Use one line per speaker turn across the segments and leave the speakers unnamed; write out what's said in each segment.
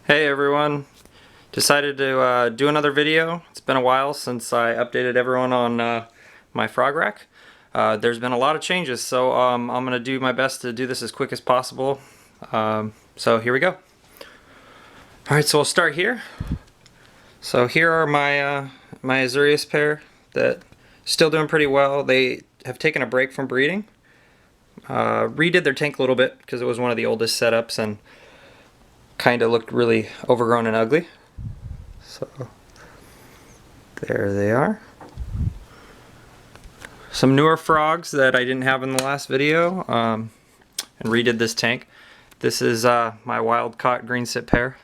Hey everyone, decided to do another video. It's been a while since I updated everyone on my frog rack. There's been a lot of changes, so I'm going to do my best to do this as quick as possible. So here we go. Alright, so we'll start here. So here are my my Azurius pair that still doing pretty well. They have taken a break from breeding. Redid their tank a little bit because it was one of the oldest setups and kind of looked really overgrown and ugly. So there they are. Some newer frogs that I didn't have in the last video, and redid this tank. This is my wild caught green sit pair.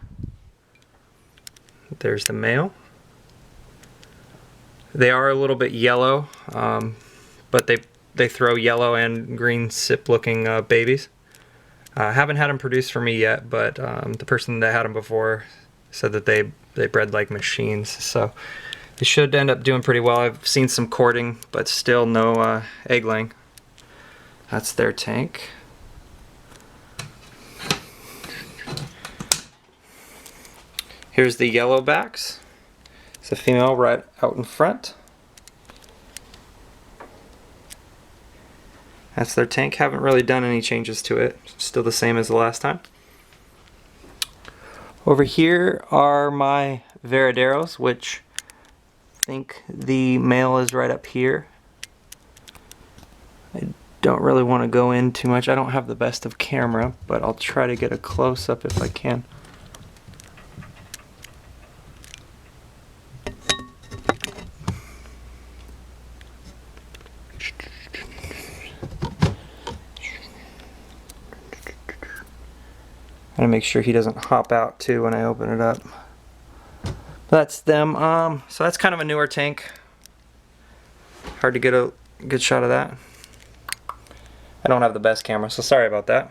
There's the male. They are a little bit yellow, but they throw yellow and green sip looking babies. I haven't had them produced for me yet, but the person that had them before said that they bred like machines, so they should end up doing pretty well. I've seen some courting, but still no egg laying. That's their tank. Here's the yellowbacks. It's a female right out in front. That's their tank. Haven't really done any changes to it. Still the same as the last time. Over here are my Varaderos, which I think the male is right up here. I don't really want to go in too much. I don't have the best of camera, but I'll try to get a close-up if I can. Gotta make sure he doesn't hop out too when I open it up. That's them. So that's kind of a newer tank. Hard to get a good shot of that. I don't have the best camera, so sorry about that.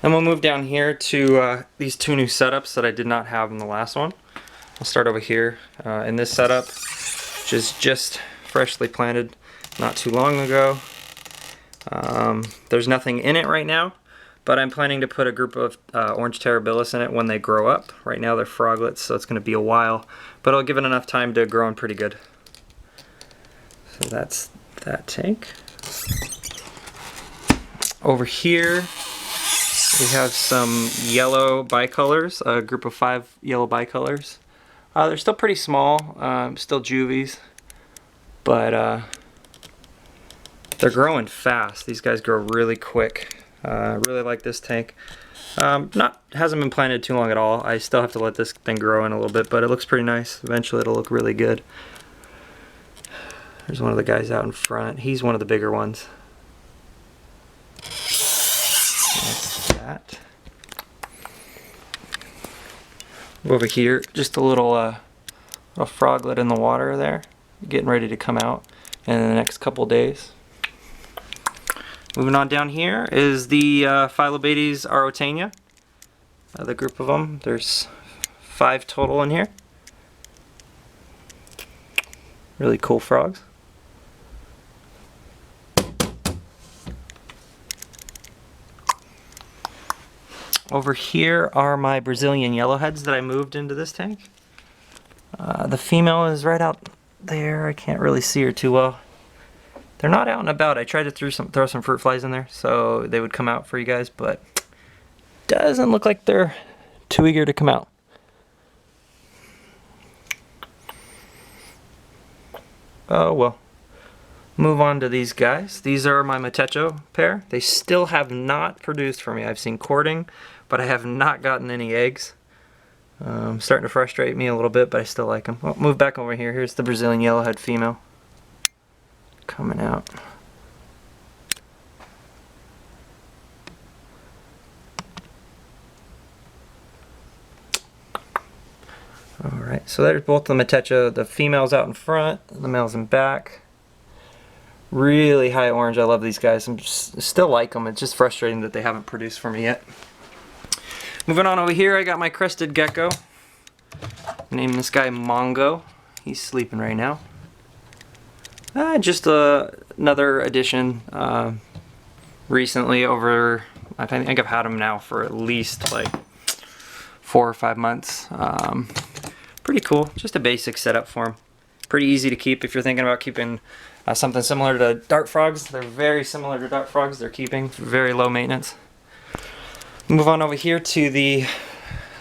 And we'll move down here to these two new setups that I did not have in the last one. I'll start over here in this setup, which is just freshly planted not too long ago. There's nothing in it right now, but I'm planning to put a group of orange terribilis in it when they grow up. Right now they're froglets, so it's going to be a while, but I'll give it enough time to grow in pretty good. So that's that tank. Over here we have some yellow bicolors, a group of 5 yellow bicolors. They're still pretty small, still juvies, but they're growing fast. These guys grow really quick. Really like this tank. Hasn't been planted too long at all. I still have to let this thing grow in a little bit, but it looks pretty nice. Eventually it'll look really good. There's one of the guys out in front. He's one of the bigger ones. That's that. Over here, just a little froglet in the water there, getting ready to come out in the next couple days. Moving on down here is the Phyllobates arrowtania, the group of them. There's 5 total in here. Really cool frogs. Over here are my Brazilian yellowheads that I moved into this tank. The female is right out there. I can't really see her too well. They're not out and about. I tried to throw some fruit flies in there so they would come out for you guys, but doesn't look like they're too eager to come out. Oh well. Move on to these guys. These are my Matecho pair. They still have not produced for me. I've seen courting, but I have not gotten any eggs. Starting to frustrate me a little bit, but I still like them. Well, move back over here. Here's the Brazilian yellowhead female coming out. Alright, so there's both the Matecho. The female's out in front, the male's in back. Really high orange. I love these guys. Still like them. It's just frustrating that they haven't produced for me yet. Moving on over here, I got my crested gecko. Name this guy Mongo. He's sleeping right now. Just another addition recently over, I think I've had him now for at least like 4 or 5 months. Pretty cool, just a basic setup for them. Pretty easy to keep if you're thinking about keeping something similar to dart frogs. They're very similar to dart frogs. They're keeping very low maintenance. Move on over here to the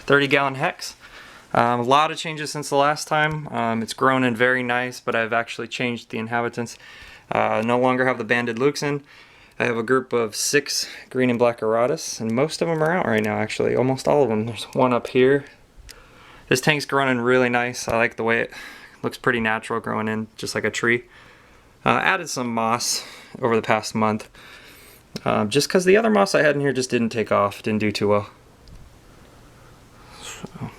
30-gallon hex. A lot of changes since the last time. It's grown in very nice, but I've actually changed the inhabitants. No longer have the banded Luxon. I have a group of 6 green and black Auratus, and most of them are out right now actually, almost all of them. There's one up here. This tank's growing really nice. I like the way it looks, pretty natural growing in, just like a tree. Added some moss over the past month, just because the other moss I had in here just didn't take off, didn't do too well. So,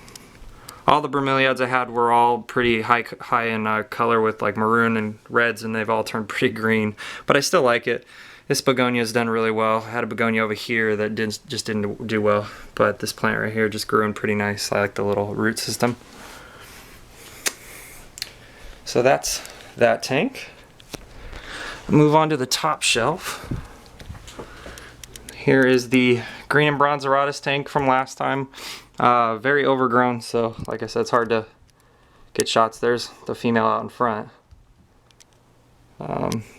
all the bromeliads I had were all pretty high in color with like maroon and reds, and they've all turned pretty green, but I still like it. This begonia's done really well. I had a begonia over here that just didn't do well, but this plant right here just grew in pretty nice. I like the little root system. So that's that tank. Move on to the top shelf. Here is the green and bronze Auratus tank from last time. Very overgrown, so like I said, it's hard to get shots. There's the female out in front.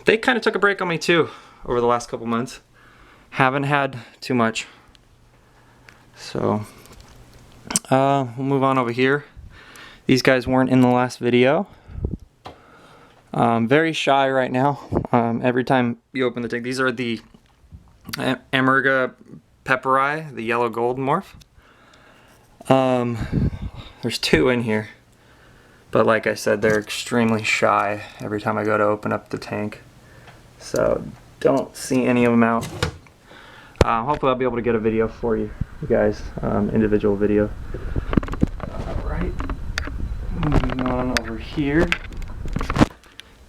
They kind of took a break on me too over the last couple months. Haven't had too much. So we'll move on over here. These guys weren't in the last video. Very shy right now. Every time you open the tank, these are the Amarga pepperi, the yellow gold morph. There's 2 in here, but like I said, they're extremely shy every time I go to open up the tank, so don't see any of them out. Hopefully I'll be able to get a video for you guys, individual video. Alright, moving on over here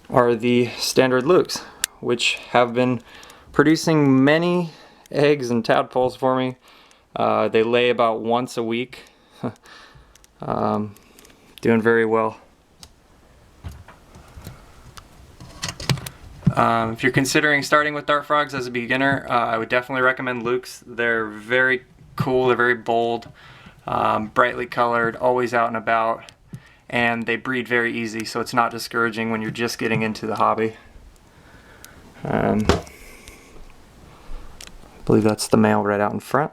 are the standard Lux, which have been producing many eggs and tadpoles for me. They lay about once a week. Doing very well. If you're considering starting with dart frogs as a beginner, I would definitely recommend Lux. They're very cool, they're very bold, brightly colored, always out and about, and they breed very easy, so it's not discouraging when you're just getting into the hobby. I believe that's the male right out in front.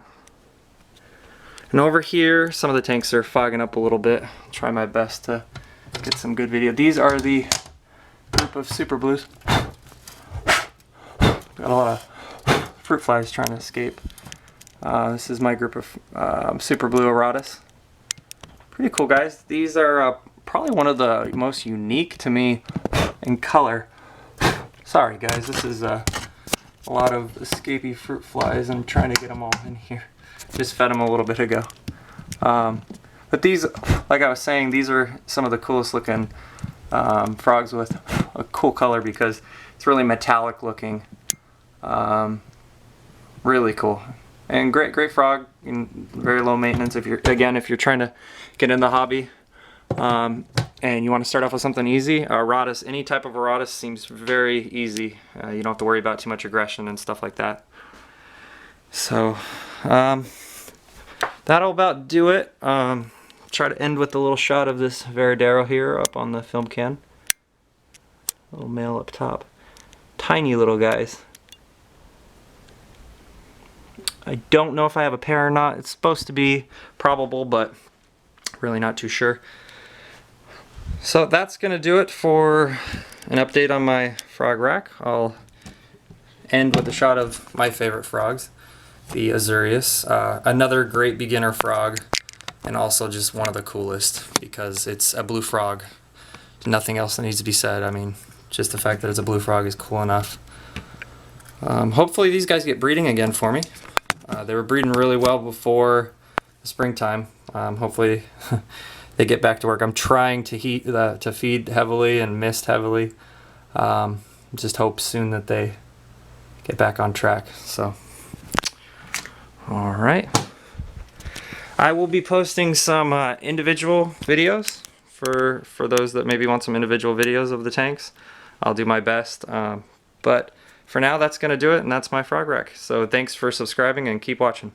And over here, some of the tanks are fogging up a little bit. I'll try my best to get some good video. These are the group of super blues. Got a lot of fruit flies trying to escape. This is my group of super blue Auratus. Pretty cool guys. These are probably one of the most unique to me in color. Sorry guys, this is a lot of escapee fruit flies. I'm trying to get them all in here. Just fed them a little bit ago. But these, like I was saying, these are some of the coolest looking frogs with a cool color because it's really metallic looking. Really cool. And great frog, and very low maintenance if you're trying to get in the hobby. And you want to start off with something easy. Auratus, any type of Auratus seems very easy. You don't have to worry about too much aggression and stuff like that. So that'll about do it. Try to end with a little shot of this Varadero here up on the film can. Little male up top. Tiny little guys. I don't know if I have a pair or not. It's supposed to be probable, but really not too sure. So that's gonna do it for an update on my frog rack. I'll end with a shot of my favorite frogs, the Azurius. Another great beginner frog, and also just one of the coolest because it's a blue frog. Nothing else that needs to be said. I mean, just the fact that it's a blue frog is cool enough. Hopefully these guys get breeding again for me. They were breeding really well before the springtime. Hopefully they get back to work. I'm trying to feed heavily and mist heavily. Just hope soon that they get back on track. So, all right. I will be posting some individual videos for those that maybe want some individual videos of the tanks. I'll do my best. But for now, that's going to do it, and that's my frog rack. So thanks for subscribing and keep watching.